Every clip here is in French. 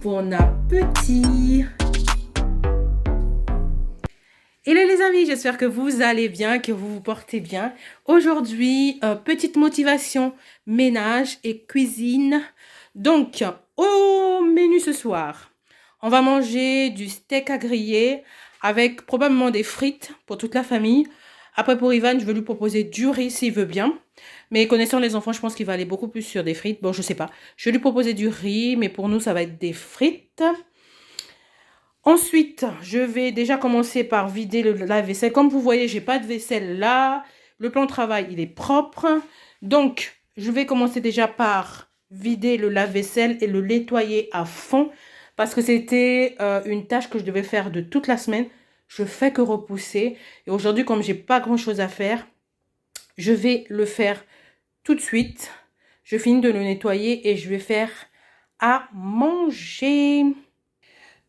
bon appétit. Hello les amis, j'espère que vous allez bien, que vous vous portez bien. Aujourd'hui, petite motivation ménage et cuisine. Donc, au menu ce soir, on va manger du steak à griller avec probablement des frites pour toute la famille. Après, pour Ivan, je vais lui proposer du riz s'il veut bien. Mais connaissant les enfants, je pense qu'il va aller beaucoup plus sur des frites. Bon, je sais pas. Je vais lui proposer du riz, mais pour nous, ça va être des frites. Ensuite, je vais déjà commencer par vider le lave-vaisselle. Comme vous voyez, j'ai pas de vaisselle là. Le plan de travail, il est propre. Donc, je vais commencer déjà par vider le lave-vaisselle et le nettoyer à fond. Parce que c'était une tâche que je devais faire de toute la semaine. Je fais que repousser. Et aujourd'hui, comme j'ai pas grand-chose à faire, je vais le faire tout de suite. Je finis de le nettoyer et je vais faire à manger.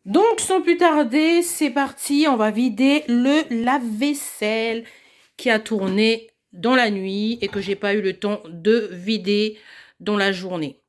Donc, sans plus tarder, c'est parti. On va vider le lave-vaisselle qui a tourné dans la nuit et que j'ai pas eu le temps de vider dans la journée.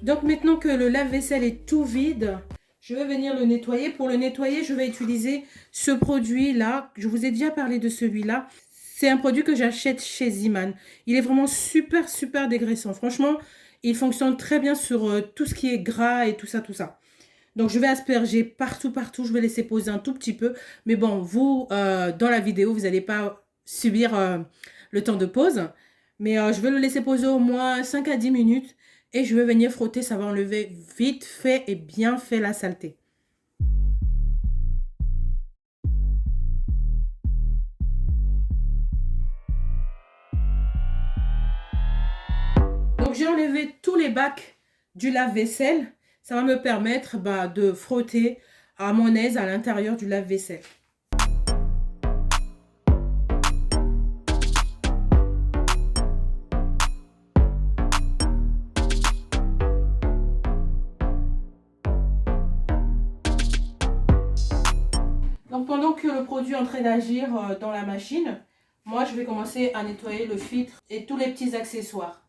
Donc maintenant que le lave-vaisselle est tout vide, je vais venir le nettoyer. Pour le nettoyer, je vais utiliser ce produit-là. Je vous ai déjà parlé de celui-là. C'est un produit que j'achète chez Ziemann. Il est vraiment super, super dégraissant. Franchement, il fonctionne très bien sur tout ce qui est gras et tout ça, tout ça. Donc, je vais asperger partout, partout. Je vais laisser poser un tout petit peu. Mais bon, vous, dans la vidéo, vous n'allez pas subir le temps de pause. Mais je vais le laisser poser au moins 5 à 10 minutes. Et je vais venir frotter, ça va enlever vite fait et bien fait la saleté. Donc j'ai enlevé tous les bacs du lave-vaisselle. Ça va me permettre de frotter à mon aise à l'intérieur du lave-vaisselle. Donc pendant que le produit est en train d'agir dans la machine, moi je vais commencer à nettoyer le filtre et tous les petits accessoires.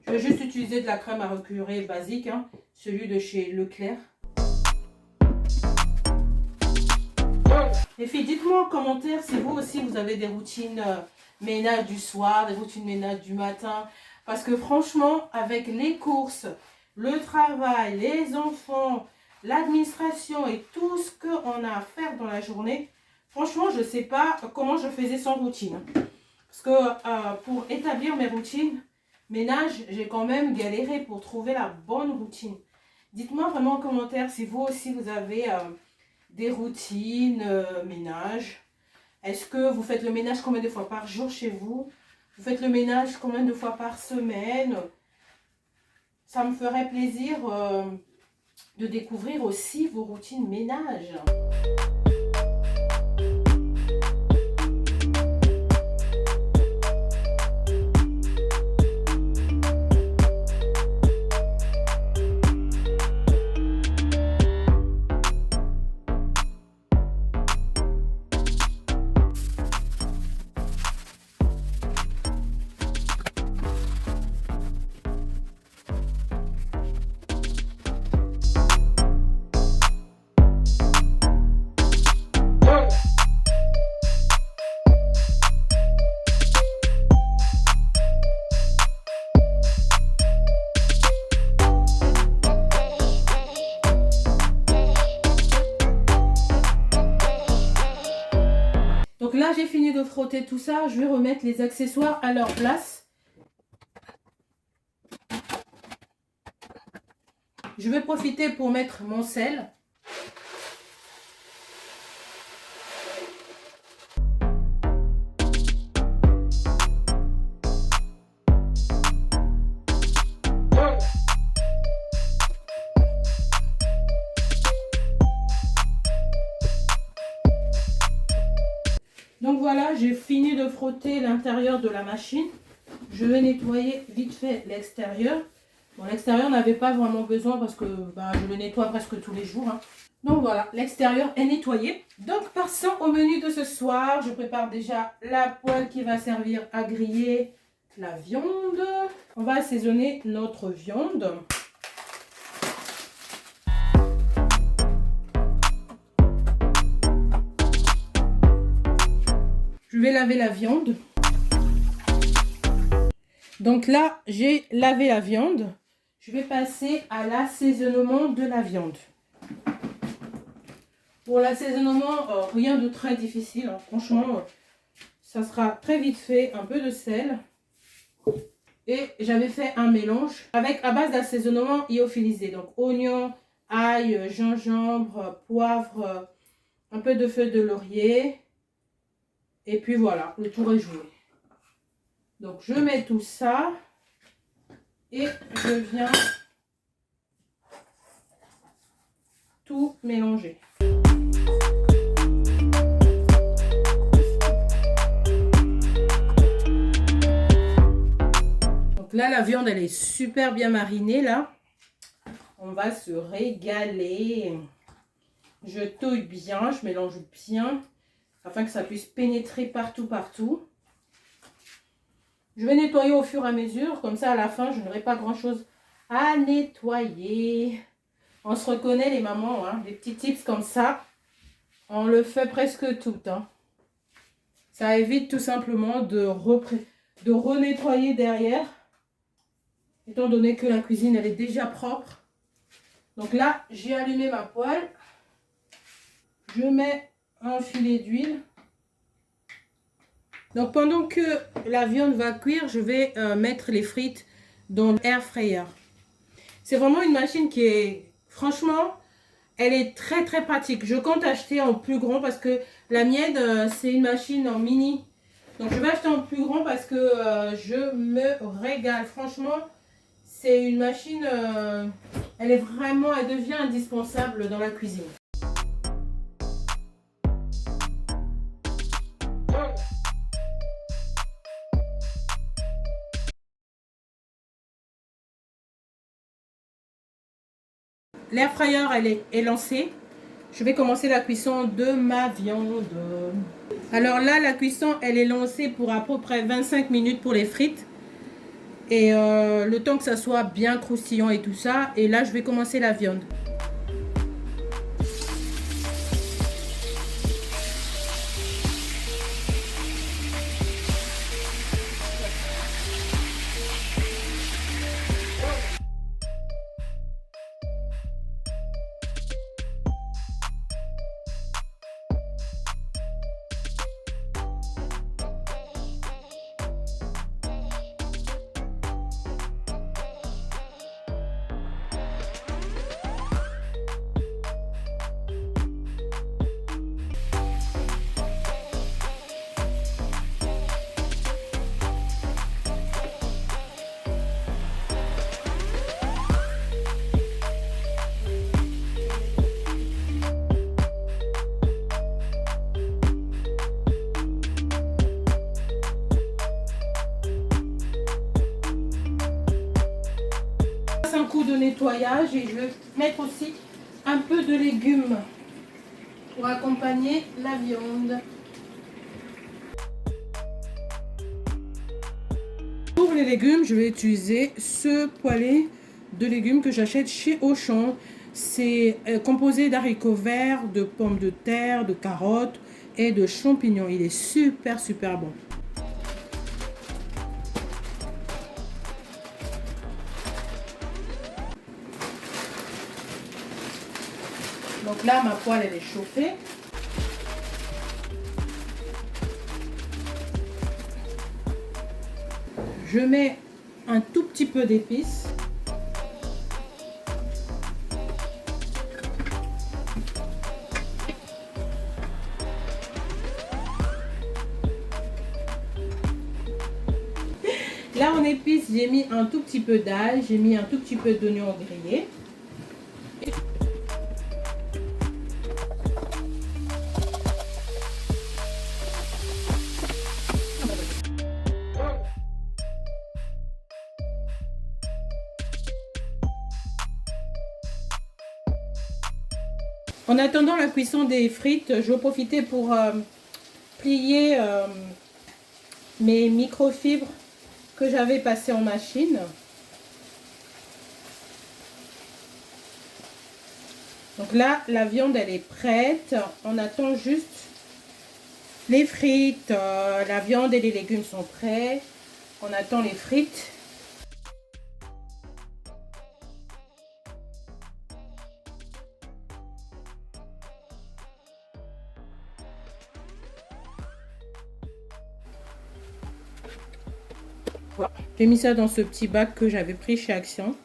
Je vais juste utiliser de la crème à recurer basique, celui de chez Leclerc. Les filles, dites-moi en commentaire si vous aussi vous avez des routines ménage du soir, des routines ménage du matin. Parce que franchement, avec les courses, le travail, les enfants, l'administration et tout ce qu'on a à faire dans la journée, franchement, je ne sais pas comment je faisais sans routine. Parce que pour établir mes routines ménage, j'ai quand même galéré pour trouver la bonne routine. Dites-moi vraiment en commentaire si vous aussi vous avez des routines ménage. Est-ce que vous faites le ménage combien de fois par jour chez vous? Vous faites le ménage combien de fois par semaine? Ça me ferait plaisir de découvrir aussi vos routines ménage. Donc là, j'ai fini de frotter tout ça. Je vais remettre les accessoires à leur place. Je vais profiter pour mettre mon sel. voilà, j'ai fini de frotter l'intérieur de la machine. Je vais nettoyer vite fait l'extérieur. Bon, l'extérieur n'avait pas vraiment besoin parce que je le nettoie presque tous les jours. Hein. Donc voilà, l'extérieur est nettoyé. Donc passons au menu de ce soir. Je prépare déjà la poêle qui va servir à griller la viande. On va assaisonner notre viande. Je vais laver la viande. Donc là, j'ai lavé la viande. Je vais passer à l'assaisonnement de la viande. Pour l'assaisonnement, rien de très difficile. Hein. Franchement, ça sera très vite fait. Un peu de sel. Et j'avais fait un mélange à base d'assaisonnement lyophilisé. Donc oignon, ail, gingembre, poivre, un peu de feuilles de laurier. Et puis voilà, le tour est joué. Donc je mets tout ça. Et je viens tout mélanger. Donc là, la viande, elle est super bien marinée, là. On va se régaler. Je touille bien, je mélange bien, afin que ça puisse pénétrer partout. Je vais nettoyer au fur et à mesure, comme ça à la fin, je n'aurai pas grand chose à nettoyer. On se reconnaît les mamans, hein, des petits tips comme ça, on le fait presque tout. Hein. Ça évite tout simplement de renettoyer derrière, étant donné que la cuisine elle est déjà propre. Donc là, j'ai allumé ma poêle, je mets un filet d'huile. Donc pendant que la viande va cuire, je vais mettre les frites dans l'air fryer. C'est vraiment une machine qui est, franchement, elle est très pratique. Je compte acheter en plus grand parce que la mienne, c'est une machine en mini. Donc je vais acheter en plus grand parce que je me régale. Franchement, c'est une machine, elle devient indispensable dans la cuisine. L'air fryer elle est lancée. Je vais commencer la cuisson de ma viande. Alors là, la cuisson elle est lancée pour à peu près 25 minutes pour les frites. Et le temps que ça soit bien croustillant et tout ça. Et là, je vais commencer la viande. Un coup de nettoyage et je vais mettre aussi un peu de légumes pour accompagner la viande. Pour les légumes, je vais utiliser ce poêlé de légumes que j'achète chez Auchan. C'est composé d'haricots verts, de pommes de terre, de carottes et de champignons. Il est super bon. Donc là, ma poêle, elle est chauffée. Je mets un tout petit peu d'épices. Là, en épices, j'ai mis un tout petit peu d'ail, j'ai mis un tout petit peu d'oignon grillé. En attendant la cuisson des frites, je vais profiter pour plier mes microfibres que j'avais passées en machine. Donc là, la viande, elle est prête. On attend juste les frites. La viande et les légumes sont prêts. On attend les frites. Voilà. J'ai mis ça dans ce petit bac que j'avais pris chez Action.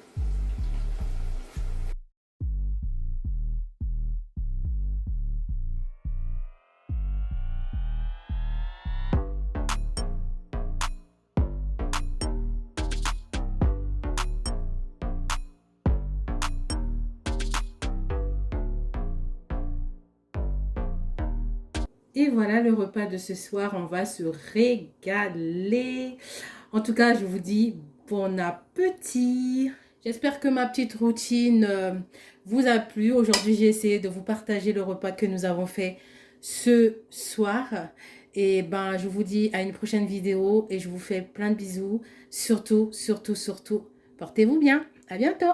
Et voilà le repas de ce soir, on va se régaler. En tout cas, je vous dis bon appétit. J'espère que ma petite routine vous a plu. Aujourd'hui, j'ai essayé de vous partager le repas que nous avons fait ce soir. Et ben, je vous dis à une prochaine vidéo et je vous fais plein de bisous. Surtout, portez-vous bien. À bientôt.